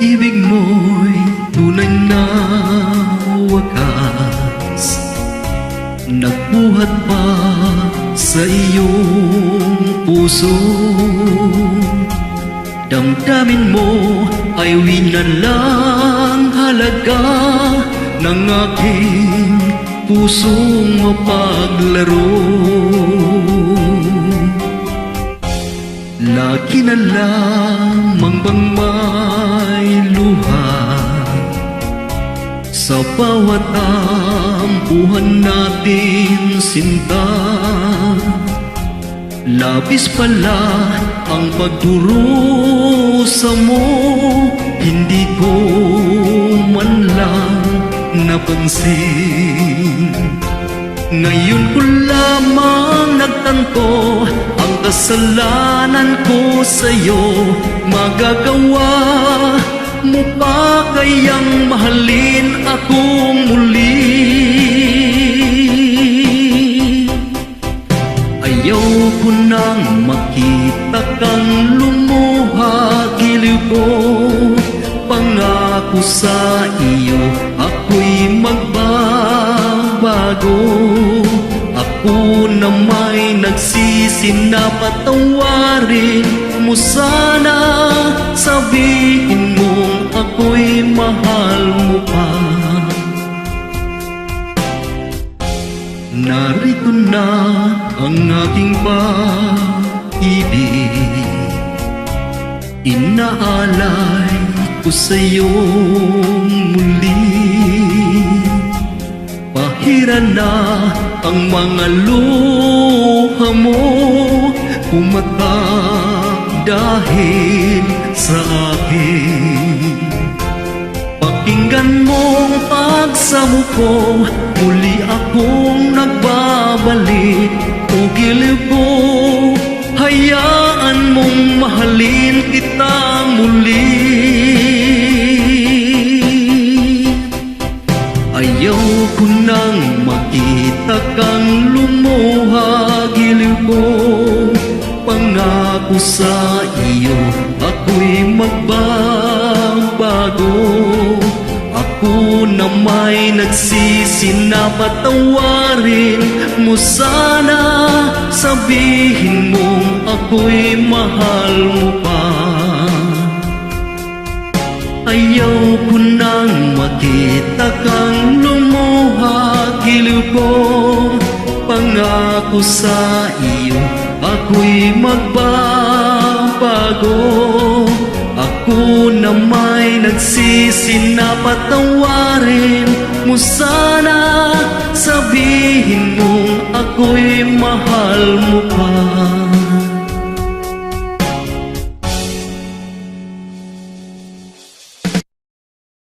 Pag-ibig mo'y tunay na wakas, nagbuhat pa sa iyong puso. Damdamin mo ay winalang halaga ng aking pusong mapaglaro. Lagi na lamang bang may luha sa bawat ampuhan natin, sinta? Labis pala ang pagdurusa mo, hindi ko man lang napansin. Ngayon ko lamang nagtanto ang kasalanan ko sa'yo. Magagawa mo pa kayang mahalin akong muli? Ayaw ko nang makita kang lumuha, giliw ko. Pangako sa iyo ako'y magbabago. Ako na may nagsisi na patawarin mo sana. Sabihin mong ako'y mahal mo pa. Narito na ang aking pag-ibig, inaalay ko sa'yo muli. Pahira na ang mga luha mo, pumatak dahil sa akin. Pakinggan mong pagsamo ko, muli akong nagbabalik. O giliw ko, hayaan mong mahalin kita muli. Ayaw ko nang makita kang lumuha, giliw ko. Pangako sa iyo ako'y magbabago. Ako na may nagsisi na patawarin mo sana. Sabihin mong ako'y mahal mo pa. Ayaw ko nang makita kang lumuha, giliw ko. Pangako sa iyo ako'y magbabago. Ako na may nagsisi na patawarin mo sana. Sabihin mong ako'y mahal mo pa.